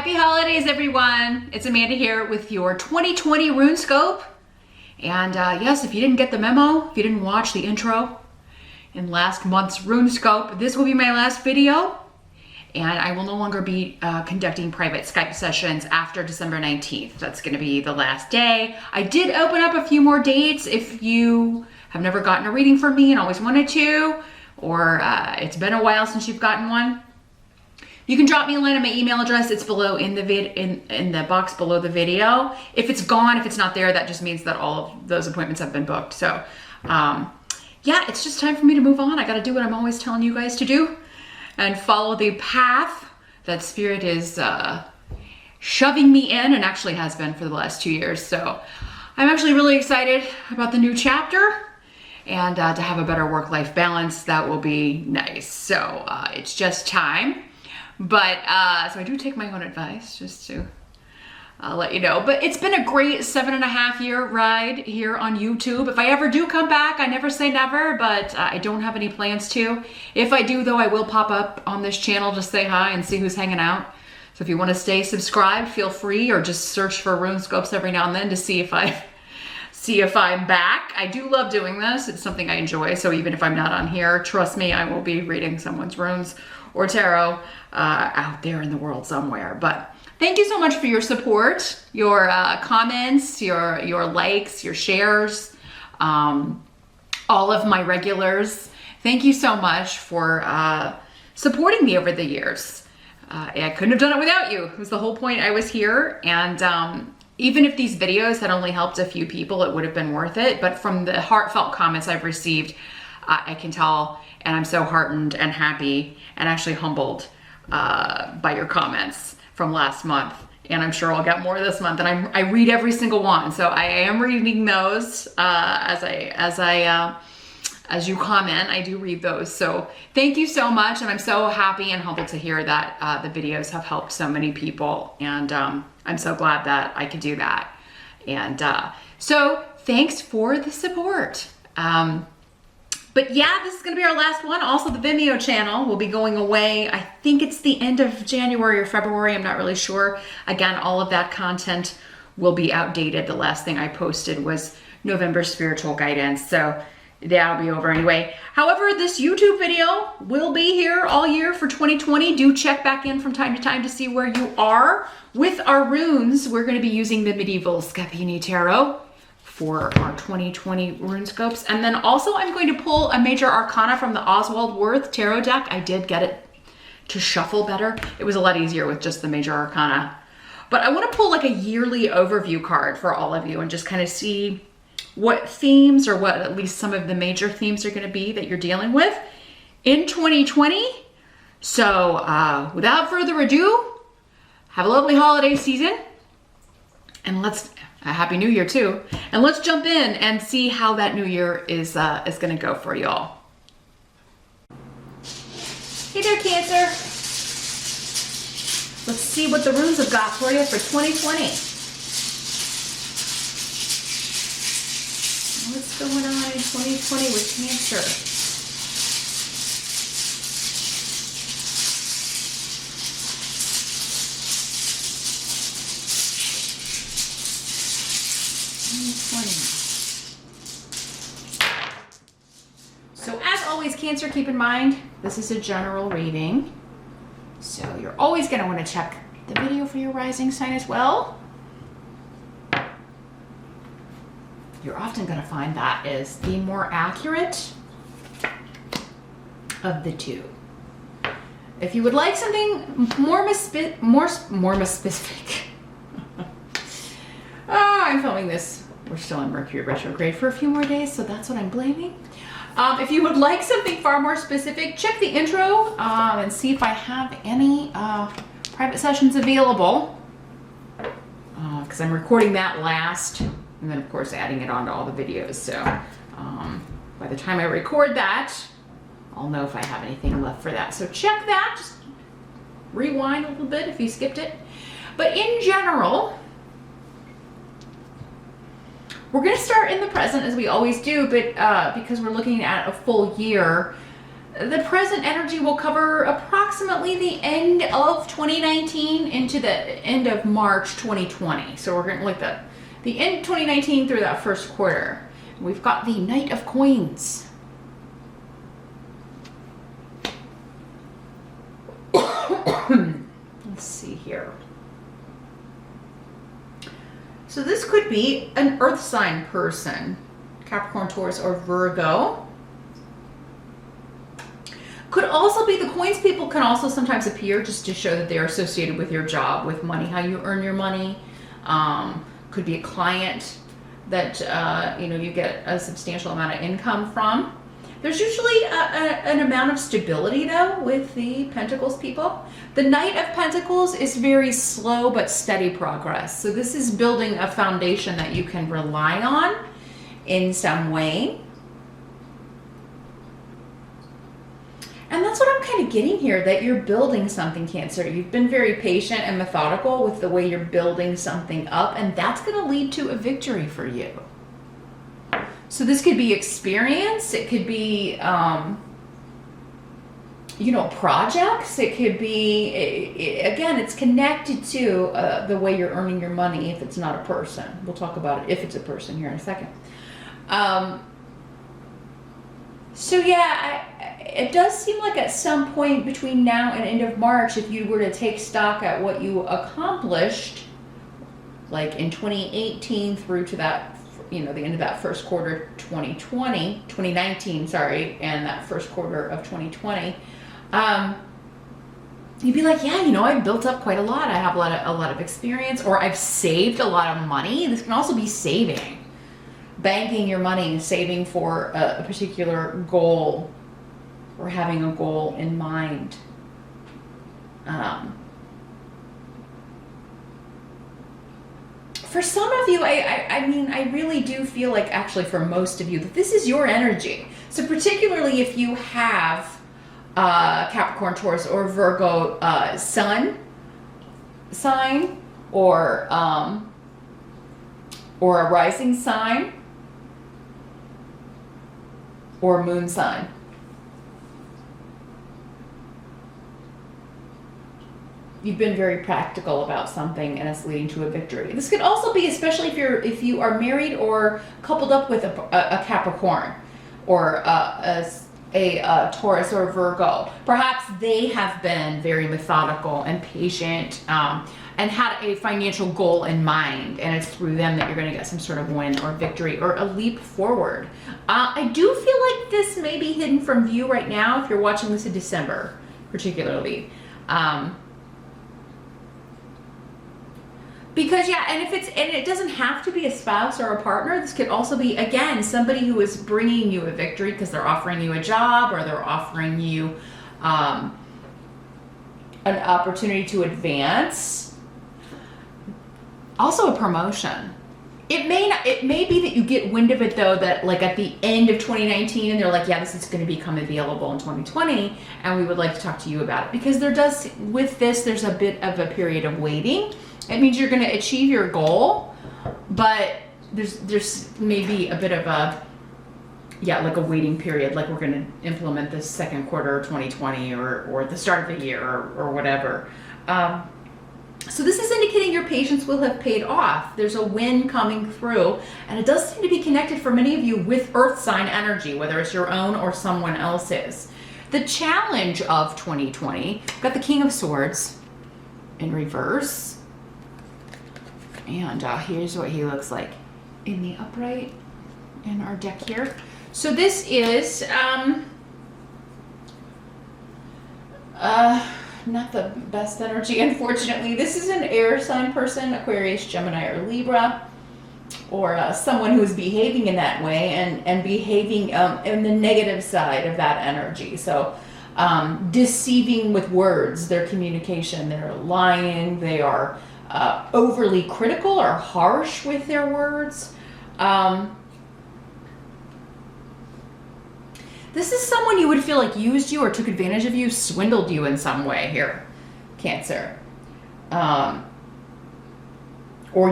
Happy holidays, everyone. It's Amanda here with your 2020 RuneScope. And yes, if you didn't get the memo, if you didn't watch the intro in last month's RuneScope, this will be my last video. And I will no longer be conducting private Skype sessions after December 19th. That's gonna be the last day. I did open up a few more dates if you have never gotten a reading from me and always wanted to, or it's been a while since you've gotten one. You can drop me a line at my email address. It's below in the box below the video. If it's gone, if it's not there, that just means that all of those appointments have been booked. So yeah, it's just time for me to move on. I got to do what I'm always telling you guys to do and follow the path that Spirit is shoving me in, and actually has been for the last 2 years. So I'm actually really excited about the new chapter and to have a better work-life balance. That will be nice. So it's just time. But, so I do take my own advice, just to let you know. But it's been a great 7.5-year ride here on YouTube. If I ever do come back, I never say never, but I don't have any plans to. If I do, though, I will pop up on this channel, just say hi and see who's hanging out. So if you want to stay subscribed, feel free, or just search for RuneScopes every now and then to see if I'm back. I do love doing this. It's something I enjoy. So even if I'm not on here, trust me, I will be reading someone's runes or tarot out there in the world somewhere. But thank you so much for your support, your comments, your likes, your shares, all of my regulars. Thank you so much for supporting me over the years. I couldn't have done it without you. It was the whole point I was here. And even if these videos had only helped a few people, it would have been worth it. But from the heartfelt comments I've received, I can tell, and I'm so heartened and happy and actually humbled by your comments from last month. And I'm sure I'll get more this month. And I read every single one, so I am reading those as you comment. I do read those. So thank you so much, and I'm so happy and humbled to hear that the videos have helped so many people. And I'm so glad that I could do that. And so thanks for the support. But yeah, this is gonna be our last one. Also, the Vimeo channel will be going away. I think it's the end of January or February. I'm not really sure. Again, all of that content will be outdated. The last thing I posted was November spiritual guidance. So that'll be over anyway. However, this YouTube video will be here all year for 2020. Do check back in from time to time to see where you are with our runes. We're gonna be using the Medieval Scapini Tarot for our 2020 RuneScopes. And then also I'm going to pull a major arcana from the Oswald Worth tarot deck. I did get it to shuffle better. It was a lot easier with just the major arcana. But I want to pull like a yearly overview card for all of you and just kind of see what themes, or what at least some of the major themes are going to be that you're dealing with in 2020. So without further ado, have a lovely holiday season, and a happy new year too. And let's jump in and see how that new year is gonna go for y'all. Hey there, Cancer. Let's see what the runes have got for you for 2020. What's going on in 2020 with Cancer? So as always, Cancer, keep in mind, this is a general reading. So you're always going to want to check the video for your rising sign as well. You're often going to find that is the more accurate of the two. If you would like something more specific, I'm filming this. We're still in Mercury retrograde for a few more days, so that's what I'm blaming. If you would like something far more specific, check the intro and see if I have any private sessions available. Because I'm recording that last, and then of course adding it onto all the videos. So by the time I record that, I'll know if I have anything left for that. So check that. Just rewind a little bit if you skipped it. But in general, we're going to start in the present as we always do, but because we're looking at a full year, the present energy will cover approximately the end of 2019 into the end of March 2020. So we're going to look at the end of 2019 through that first quarter. We've got the Knight of Coins. Let's see here. So this could be an earth sign person, Capricorn, Taurus, or Virgo. Could also be the coins people can also sometimes appear just to show that they are associated with your job, with money, how you earn your money. Could be a client that you get a substantial amount of income from. There's usually an amount of stability though with the Pentacles people. The Knight of Pentacles is very slow but steady progress. So this is building a foundation that you can rely on in some way. And that's what I'm kind of getting here, that you're building something, Cancer. You've been very patient and methodical with the way you're building something up, and that's going to lead to a victory for you. So this could be experience. It could be, projects. It could be, again, it's connected to the way you're earning your money if it's not a person. We'll talk about it if it's a person here in a second. So yeah, it does seem like at some point between now and end of March, if you were to take stock at what you accomplished, like in 2018 through to that, the end of that first quarter 2019, and that first quarter of 2020, you'd be like, yeah, I've built up quite a lot. I have a lot of experience, or I've saved a lot of money. This can also be saving. Banking your money, saving for a particular goal, or having a goal in mind. For some of you, I really do feel like, actually for most of you, that this is your energy. So particularly if you have Capricorn, Taurus, or Virgo sun sign, or a rising sign, or moon sign. You've been very practical about something and it's leading to a victory. This could also be, especially if you are married or coupled up with a Capricorn or a Taurus or Virgo. Perhaps they have been very methodical and patient and had a financial goal in mind, and it's through them that you're going to get some sort of win or victory or a leap forward. I do feel like this may be hidden from view right now if you're watching this in December, particularly. Because and it doesn't have to be a spouse or a partner. This could also be, again, somebody who is bringing you a victory because they're offering you a job, or they're offering you an opportunity to advance. Also a promotion. It may be that you get wind of it though, that like at the end of 2019, and they're like, yeah, this is going to become available in 2020, and we would like to talk to you about it. Because there's a bit of a period of waiting. It means you're going to achieve your goal, but there's maybe a bit of a waiting period, like we're going to implement this second quarter of 2020 or the start of the year or whatever. So this is indicating your patience will have paid off. There's a win coming through, and it does seem to be connected for many of you with earth sign energy, whether it's your own or someone else's. The challenge of 2020, got the King of Swords in reverse. And here's what he looks like in the upright in our deck here. So this is not the best energy, unfortunately. This is an air sign person, Aquarius, Gemini, or Libra, or someone who is behaving in that way and behaving in the negative side of that energy. So deceiving with words, their communication, they're lying, they are overly critical or harsh with their words. This is someone you would feel like used you or took advantage of you, swindled you in some way here, Cancer. Or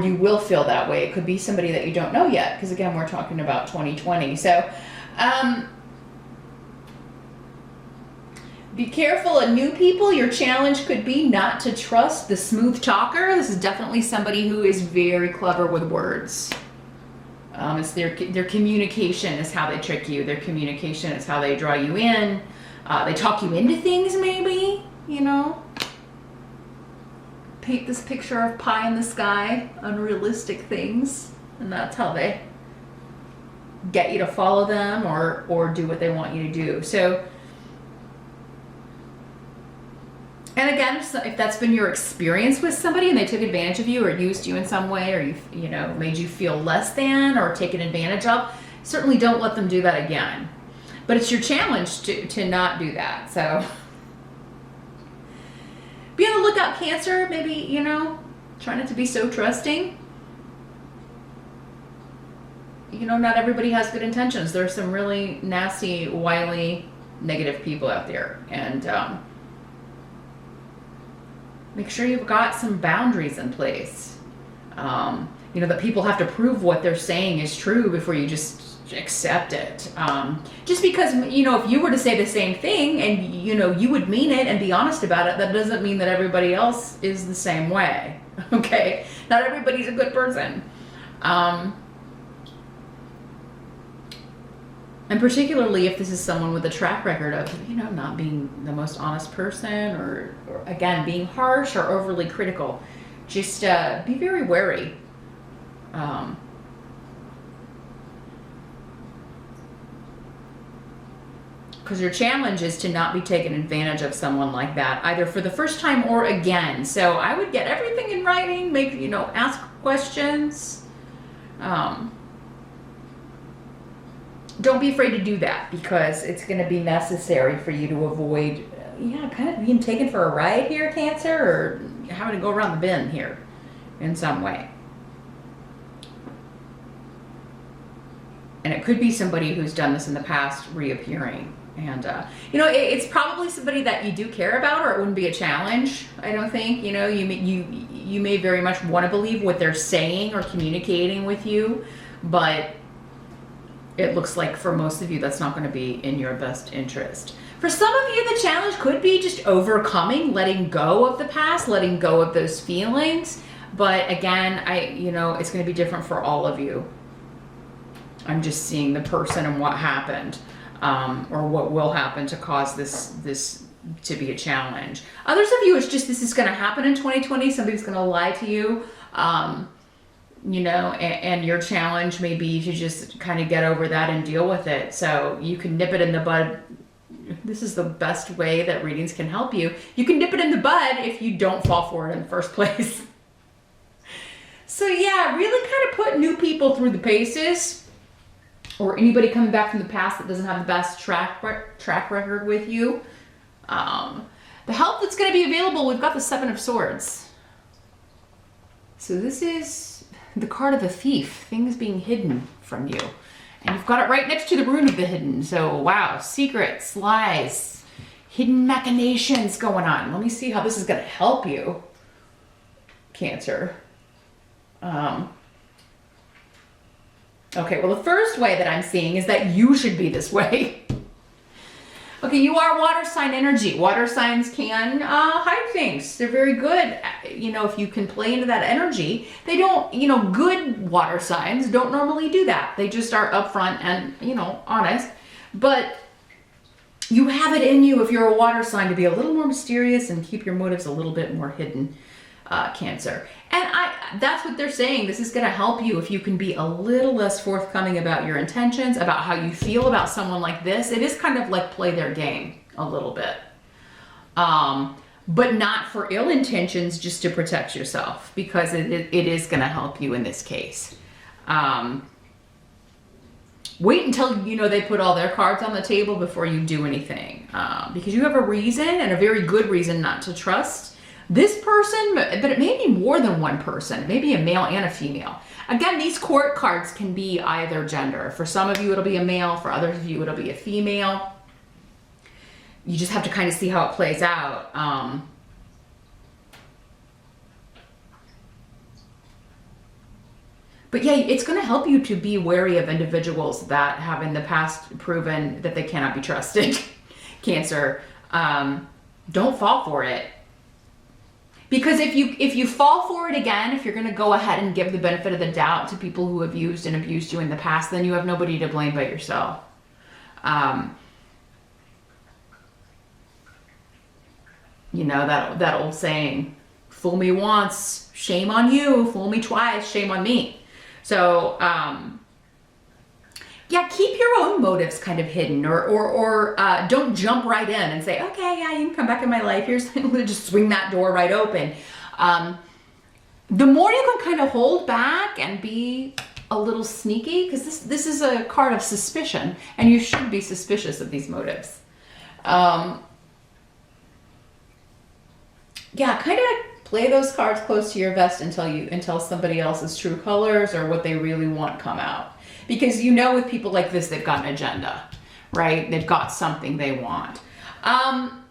you will feel that way. It could be somebody that you don't know yet, because again, we're talking about 2020. So Be careful of new people. Your challenge could be not to trust the smooth talker. This is definitely somebody who is very clever with words. It's their communication is how they trick you. Their communication is how they draw you in. They talk you into things, maybe, you know. Paint this picture of pie in the sky, unrealistic things, and that's how they get you to follow them or do what they want you to do. So, and again, if that's been your experience with somebody and they took advantage of you or used you in some way, or you know, made you feel less than or taken advantage of, certainly don't let them do that again. But it's your challenge to not do that. So be on the lookout, Cancer. Maybe, you know, try not to be so trusting. You know, not everybody has good intentions. There's some really nasty, wily, negative people out there. And make sure you've got some boundaries in place. You know, that people have to prove what they're saying is true before you just accept it. Just because, you know, if you were to say the same thing and, you know, you would mean it and be honest about it, that doesn't mean that everybody else is the same way. Okay? Not everybody's a good person. And particularly if this is someone with a track record of, you know, not being the most honest person or again, being harsh or overly critical. Just be very wary. Because your challenge is to not be taken advantage of someone like that, either for the first time or again. So I would get everything in writing, make, you know, ask questions. Don't be afraid to do that, because it's going to be necessary for you to avoid, yeah, kind of being taken for a ride here, Cancer, or having to go around the bend here in some way. And it could be somebody who's done this in the past reappearing. And, you know, it's probably somebody that you do care about, or it wouldn't be a challenge, I don't think. You know, you may very much want to believe what they're saying or communicating with you, but it looks like for most of you that's not going to be in your best interest. For some of you, the challenge could be just overcoming, letting go of the past, letting go of those feelings. But again, you know, it's going to be different for all of you. I'm just seeing the person and what happened, or what will happen to cause this to be a challenge. Others of you, it's just this is going to happen in 2020. Somebody's going to lie to you. You know, and your challenge may be to just kind of get over that and deal with it. So you can nip it in the bud. This is the best way that readings can help you. You can nip it in the bud if you don't fall for it in the first place. So yeah, really kind of put new people through the paces, or anybody coming back from the past that doesn't have the best track record with you. The help that's going to be available, we've got the Seven of Swords. So this is the card of the thief, things being hidden from you. And you've got it right next to the rune of the hidden. So wow, secrets, lies, hidden machinations going on. Let me see how this is going to help you, Cancer. Okay, well, the first way that I'm seeing is that you should be this way. Okay, you are water sign energy. Water signs can hide things. They're very good, you know, if you can play into that energy. They don't, you know, good water signs don't normally do that. They just are upfront and, you know, honest. But you have it in you, if you're a water sign, to be a little more mysterious and keep your motives a little bit more hidden, Cancer. And that's what they're saying. This is going to help you if you can be a little less forthcoming about your intentions, about how you feel about someone like this. It is kind of like play their game a little bit. But not for ill intentions, just to protect yourself, because it is going to help you in this case. Wait until, you know, they put all their cards on the table before you do anything, because you have a reason, and a very good reason, not to trust this person, but it may be more than one person. It may be a male and a female. Again, these court cards can be either gender. For some of you, it'll be a male. For others of you, it'll be a female. You just have to kind of see how it plays out. But yeah, it's going to help you to be wary of individuals that have in the past proven that they cannot be trusted, Cancer. Don't fall for it. Because if you fall for it again, if you're going to go ahead and give the benefit of the doubt to people who have used and abused you in the past, then you have nobody to blame but yourself. You know, that old saying, fool me once, shame on you. Fool me twice, shame on me. So, yeah, keep your own motives kind of hidden, or don't jump right in and say, okay, yeah, you can come back in my life. Here's, just swing that door right open. The more you can kind of hold back and be a little sneaky, because this is a card of suspicion, and you should be suspicious of these motives. Yeah, kind of play those cards close to your vest until somebody else's true colors or what they really want come out. Because you know with people like this, they've got an agenda, right? They've got something they want.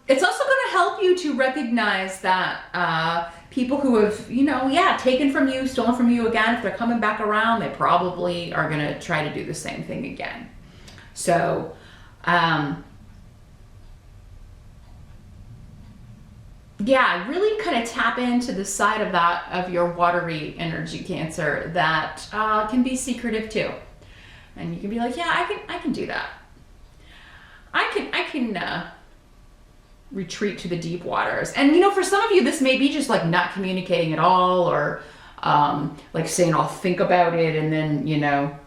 It's also going to help you to recognize that people who have, you know, taken from you, stolen from you again, if they're coming back around, they probably are going to try to do the same thing again. So, yeah, really kind of tap into the side of your watery energy, Cancer, that can be secretive too. And you can be like, yeah, I can do that. I can retreat to the deep waters. And you know, for some of you, this may be just like not communicating at all, or like saying, I'll think about it, and then, you know,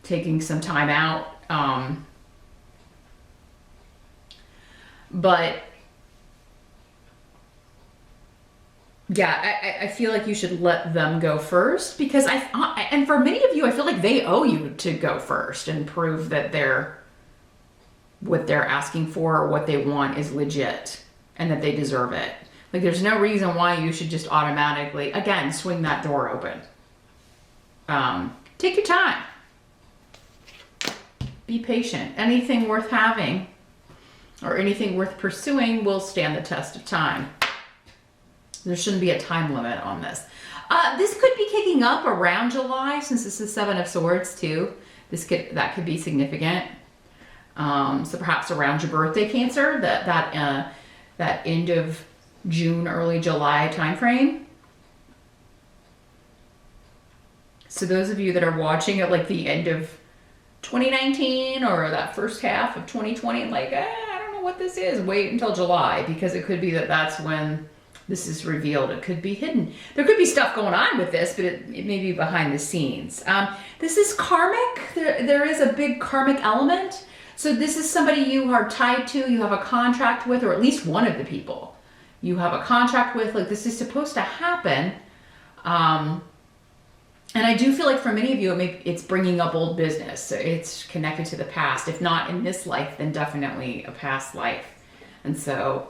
taking some time out. But yeah, I feel like you should let them go first, because and for many of you, I feel like they owe you to go first and prove that what they're asking for or what they want is legit and that they deserve it. Like, there's no reason why you should just automatically, again, swing that door open. Take your time. Be patient. Anything worth having or anything worth pursuing will stand the test of time. There shouldn't be a time limit on this. This could be kicking up around July, since this is Seven of Swords too. That could be significant. So perhaps around your birthday, Cancer, that end of June, early July timeframe. So those of you that are watching at like the end of 2019 or that first half of 2020, and like, I don't know what this is, wait until July, because it could be that's when this is revealed. It could be hidden. There could be stuff going on with this, but it may be behind the scenes. This is karmic. There is a big karmic element. So this is somebody you are tied to, you have a contract with, or at least one of the people you have a contract with. Like, this is supposed to happen. And I do feel like for many of you, it's bringing up old business. So it's connected to the past. If not in this life, then definitely a past life. And so,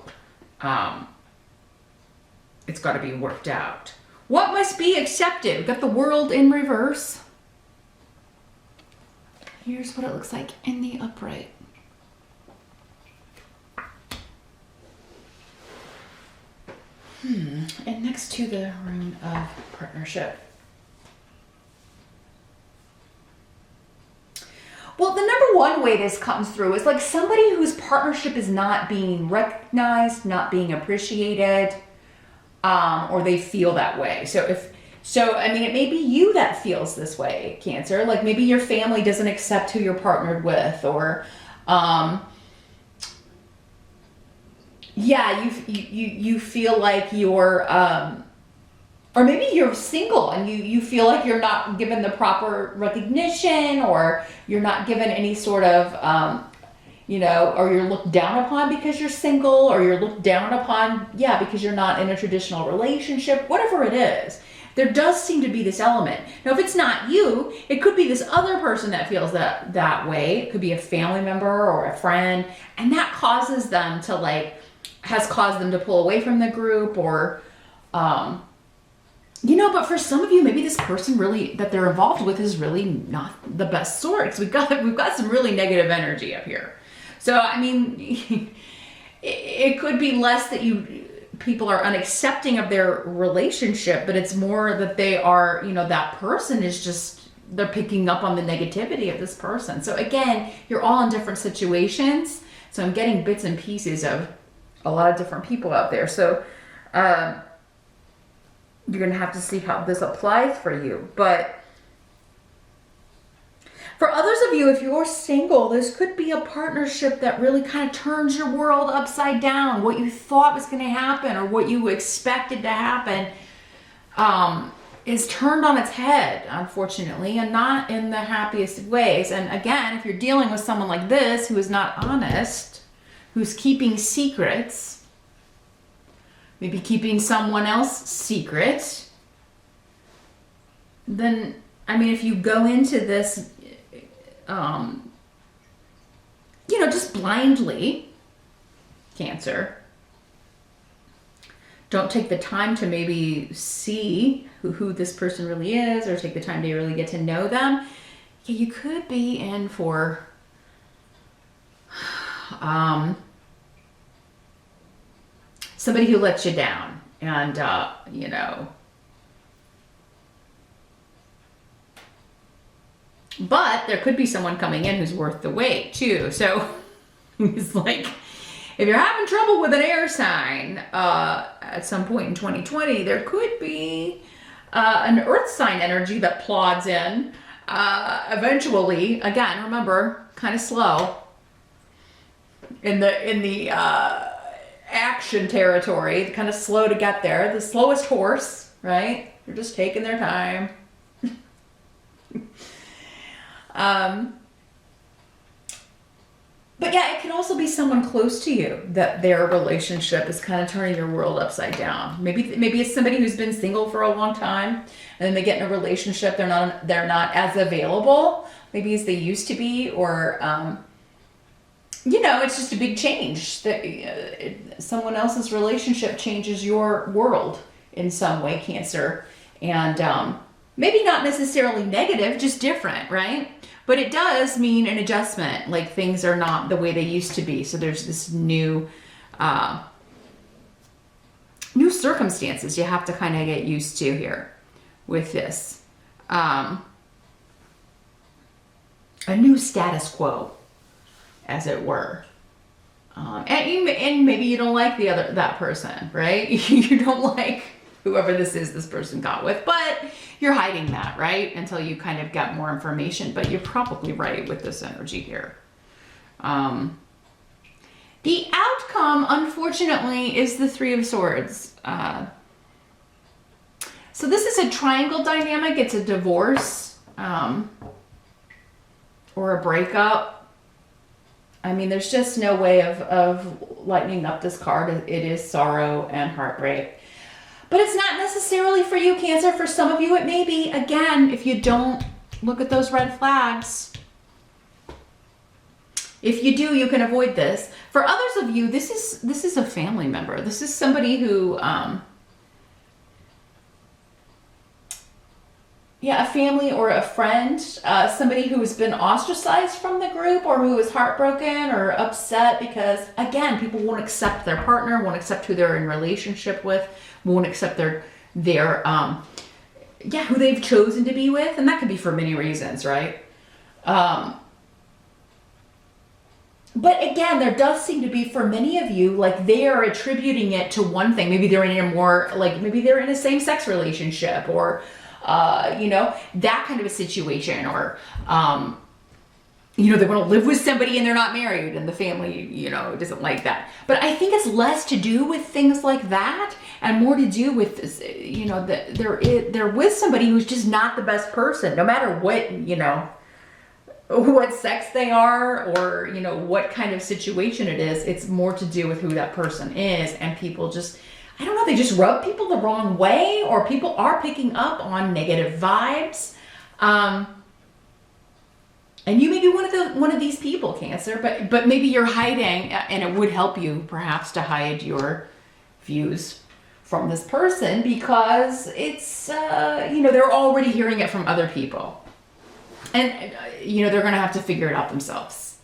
it's got to be worked out. What must be accepted? We've got the World in reverse. Here's what it looks like in the upright. And next to the Rune of Partnership. Well, the number one way this comes through is like somebody whose partnership is not being recognized, not being appreciated, or they feel that way. So, I mean, it may be you that feels this way, Cancer. Like maybe your family doesn't accept who you're partnered with, or, you feel like you're, or maybe you're single and you feel like you're not given the proper recognition, or you're not given any sort of, or you're looked down upon because you're single, or you're looked down upon, because you're not in a traditional relationship, whatever it is. There does seem to be this element. Now, if it's not you, it could be this other person that feels that way. It could be a family member or a friend, and that causes them to has caused them to pull away from the group, or, but for some of you, maybe this person really that they're involved with is really not the best sorts. We've got some really negative energy up here. So, I mean, it could be less that people are unaccepting of their relationship, but it's more that they are, that person is just, they're picking up on the negativity of this person. So again, you're all in different situations. So I'm getting bits and pieces of a lot of different people out there. So you're going to have to see how this applies for you. But for others of you, if you're single, this could be a partnership that really kind of turns your world upside down. What you thought was going to happen or what you expected to happen is turned on its head, unfortunately, and not in the happiest of ways. And again, if you're dealing with someone like this who is not honest, who's keeping secrets, maybe keeping someone else secret, then, I mean, if you go into this just blindly, Cancer, don't take the time to maybe see who this person really is, or take the time to really get to know them. Yeah, you could be in for somebody who lets you down, and but there could be someone coming in who's worth the wait too. So it's like, if you're having trouble with an air sign at some point in 2020, there could be an earth sign energy that plods in eventually. Again, remember, kind of slow in the action territory, kind of slow to get there. The slowest horse, right? They're just taking their time. But yeah, it can also be someone close to you that their relationship is kind of turning your world upside down. Maybe it's somebody who's been single for a long time, and then they get in a relationship. They're not as available, maybe as they used to be, or it's just a big change. That someone else's relationship changes your world in some way, Cancer, and maybe not necessarily negative, just different, right? But it does mean an adjustment, like things are not the way they used to be. So there's this new circumstances you have to kind of get used to here with this. A new status quo, as it were. And maybe you don't like that person, right? You don't like whoever this person got with, but you're hiding that, right? Until you kind of get more information, but you're probably right with this energy here. The outcome, unfortunately, is the Three of Swords. So this is a triangle dynamic. It's a divorce or a breakup. I mean, there's just no way of lightening up this card. It is sorrow and heartbreak. But it's not necessarily for you, Cancer. For some of you, it may be. Again, if you don't look at those red flags. If you do, you can avoid this. For others of you, this is a family member. This is somebody who, a family or a friend, somebody who has been ostracized from the group, or who is heartbroken or upset because, again, people won't accept their partner, won't accept who they're in relationship with, won't accept their who they've chosen to be with. And that could be for many reasons, right? But again, there does seem to be, for many of you, like they are attributing it to one thing. Maybe they're in a more, like maybe they're in a same-sex relationship, or that kind of a situation, or they want to live with somebody and they're not married, and the family, doesn't like that. But I think it's less to do with things like that and more to do with this, that they're with somebody who's just not the best person, no matter what sex they are, or, what kind of situation it is. It's more to do with who that person is. And people just, I don't know, they just rub people the wrong way, or people are picking up on negative vibes. And you may be one of these people, Cancer, but maybe you're hiding, and it would help you perhaps to hide your views from this person, because it's, they're already hearing it from other people. And, they're going to have to figure it out themselves.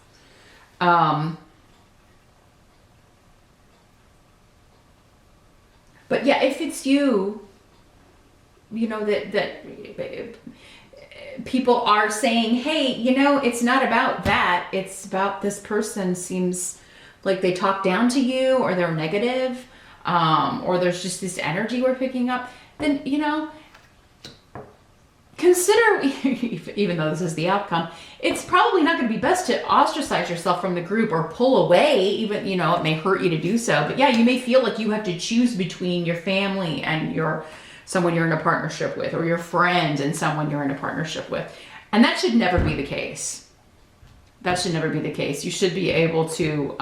But yeah, if it's you, that people are saying, hey, it's not about that. It's about this person seems like they talk down to you, or they're negative, or there's just this energy we're picking up, then, you know, consider, even though this is the outcome, it's probably not going to be best to ostracize yourself from the group or pull away, even, you know, it may hurt you to do so. But yeah, you may feel like you have to choose between your family and someone you're in a partnership with, or your friends and someone you're in a partnership with. And that should never be the case. That should never be the case. You should be able to,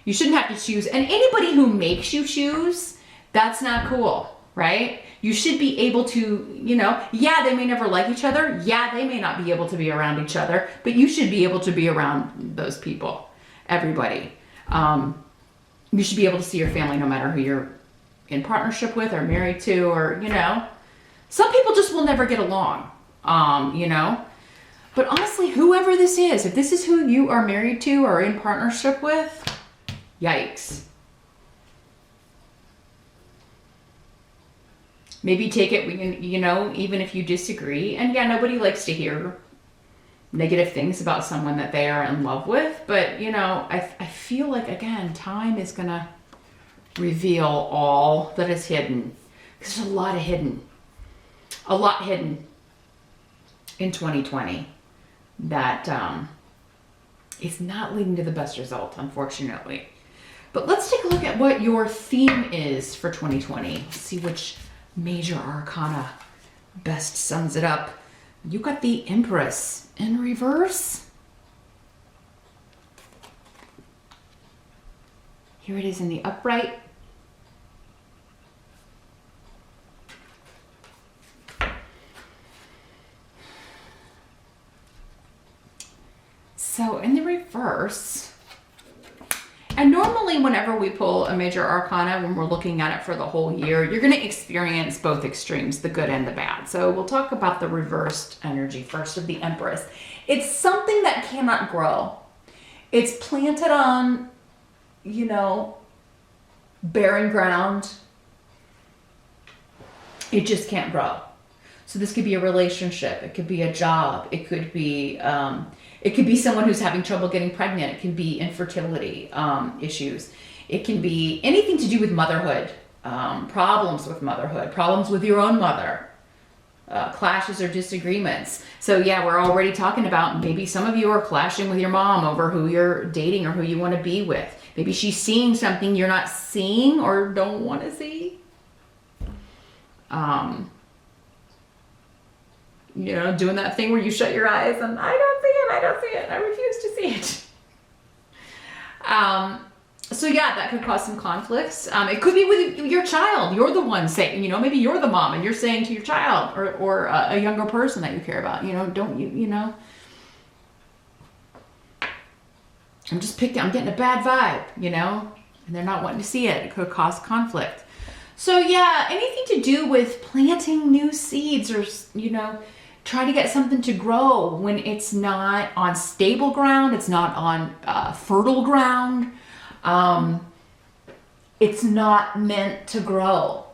you shouldn't have to choose. And anybody who makes you choose, that's not cool, right? You should be able to, you know, yeah, they may never like each other. Yeah, they may not be able to be around each other, but you should be able to be around those people, everybody. You should be able to see your family no matter who you're in partnership with or married to, or, you know, some people just will never get along, you know. But honestly, whoever this is, if this is who you are married to or in partnership with, yikes. Maybe take it, you know, even if you disagree. And yeah, nobody likes to hear negative things about someone that they are in love with. But, you know, I feel like, again, time is going to reveal all that is hidden. Because there's a lot hidden in 2020 that is not leading to the best result, unfortunately. But let's take a look at what your theme is for 2020. See which major arcana best sums it up. You got the Empress in reverse. Here it is in the upright. So in the reverse, and normally whenever we pull a major arcana, when we're looking at it for the whole year, you're going to experience both extremes, the good and the bad. So we'll talk about the reversed energy first of the Empress. It's something that cannot grow. It's planted on, you know, barren ground. It just can't grow. So this could be a relationship. It could be a job. It could be someone who's having trouble getting pregnant. It can be infertility issues. It can be anything to do with motherhood, problems with motherhood, problems with your own mother, clashes or disagreements. So yeah, we're already talking about maybe some of you are clashing with your mom over who you're dating or who you want to be with. Maybe she's seeing something you're not seeing or don't want to see. You know, doing that thing where you shut your eyes and I don't see it, I refuse to see it. So yeah, that could cause some conflicts. It could be with your child. You're the one saying, you know, maybe you're the mom and you're saying to your child or a younger person that you care about, you know, don't you, you know. I'm getting a bad vibe, you know, and they're not wanting to see it. It could cause conflict. So yeah, anything to do with planting new seeds or, you know, trying to get something to grow when it's not on stable ground, it's not on fertile ground, it's not meant to grow.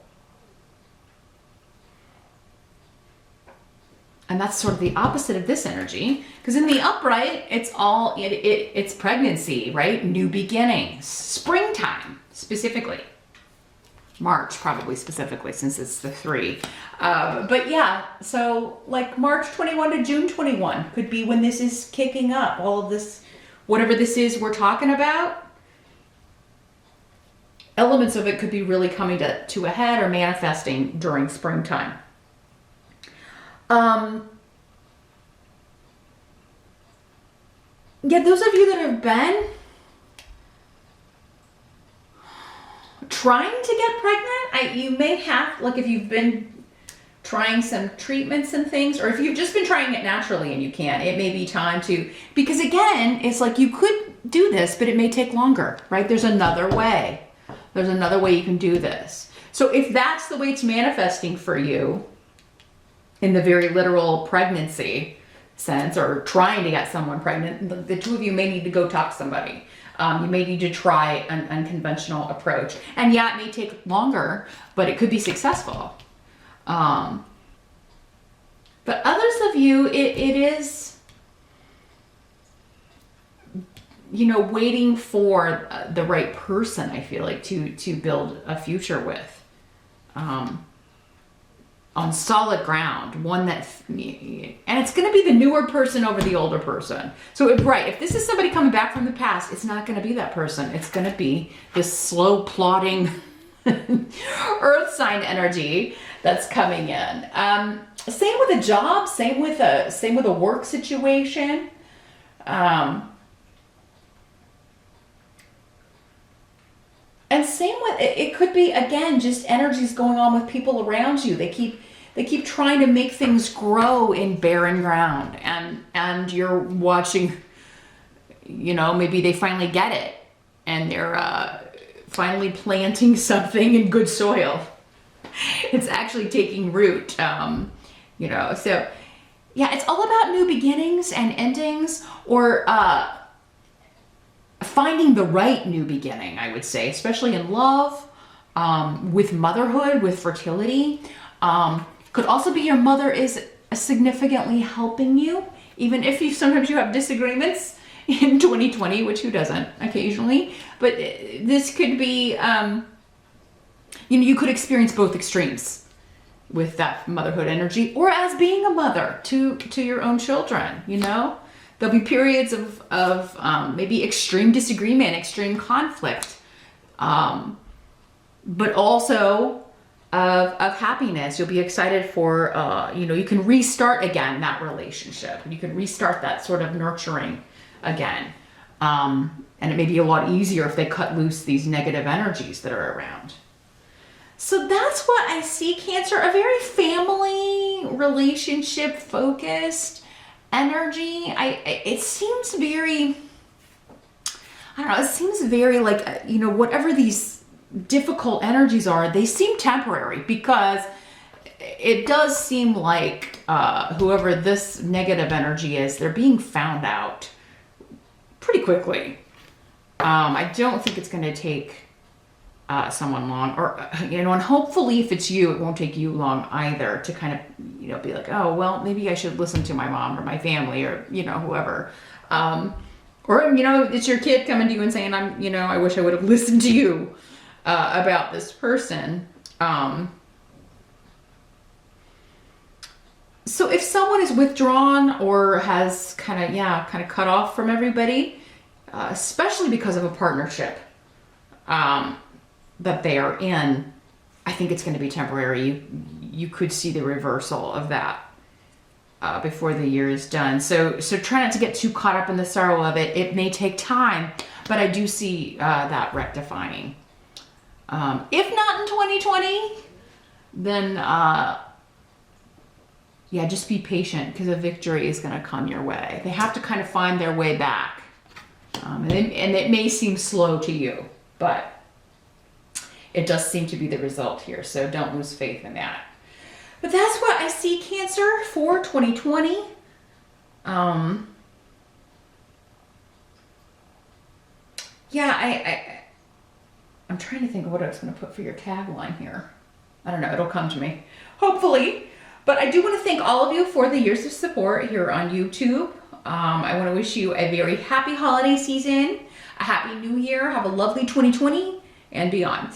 And that's sort of the opposite of this energy, because in the upright, it's pregnancy, right? New beginnings, springtime specifically. March probably specifically, since it's the 3. But yeah, so like March 21 to June 21 could be when this is kicking up. All of this, whatever this is we're talking about, elements of it could be really coming to a head or manifesting during springtime. Yeah, those of you that have been trying to get pregnant, you may have, like if you've been trying some treatments and things, or if you've just been trying it naturally and you can't, it may be time to, because again, it's like you could do this, but it may take longer, right? There's another way. There's another way you can do this. So if that's the way it's manifesting for you, in the very literal pregnancy sense, or trying to get someone pregnant, the two of you may need to go talk to somebody. You may need to try an unconventional approach. And yeah, it may take longer, but it could be successful. But others of you, it is, you know, waiting for the right person, I feel like, to build a future with. On solid ground, one that, and it's going to be the newer person over the older person. So if this is somebody coming back from the past, it's not going to be that person. It's going to be this slow plodding earth sign energy that's coming in. Same with a job, same with a work situation. And same with, it could be, again, just energies going on with people around you. They keep trying to make things grow in barren ground, and you're watching, you know, maybe they finally get it and they're finally planting something in good soil. It's actually taking root, you know, so yeah, it's all about new beginnings and endings, or finding the right new beginning, I would say, especially in love, with motherhood, with fertility. Could also be your mother is significantly helping you, even if sometimes you have disagreements in 2020, which who doesn't occasionally, but this could be, you know, you could experience both extremes with that motherhood energy, or as being a mother to your own children, you know? There'll be periods of maybe extreme disagreement, extreme conflict, but also of happiness. You'll be excited for, you know, you can restart again that relationship. You can restart that sort of nurturing again. And it may be a lot easier if they cut loose these negative energies that are around. So that's what I see, Cancer, a very family, relationship focused energy. It seems very, I don't know, it seems very like, you know, whatever these difficult energies are, they seem temporary, because it does seem like whoever this negative energy is, they're being found out pretty quickly. I don't think it's going to take someone long, or, you know, and hopefully if it's you, it won't take you long either to kind of, you know, be like, oh, well, maybe I should listen to my mom or my family, or, you know, whoever. Or, you know, it's your kid coming to you and saying, you know, I wish I would have listened to you about this person. So if someone is withdrawn or has kind of cut off from everybody, especially because of a partnership that they are in, I think it's going to be temporary. You could see the reversal of that before the year is done. So try not to get too caught up in the sorrow of it. It may take time, but I do see that rectifying. If not in 2020, then yeah, just be patient, because a victory is going to come your way. They have to kind of find their way back. And it may seem slow to you, but it does seem to be the result here. So don't lose faith in that. But that's what I see, Cancer, for 2020. Yeah, I'm trying to think of what I was going to put for your tagline here. I don't know. It'll come to me, hopefully. But I do want to thank all of you for the years of support here on YouTube. I want to wish you a very happy holiday season, a happy new year. Have a lovely 2020 and beyond.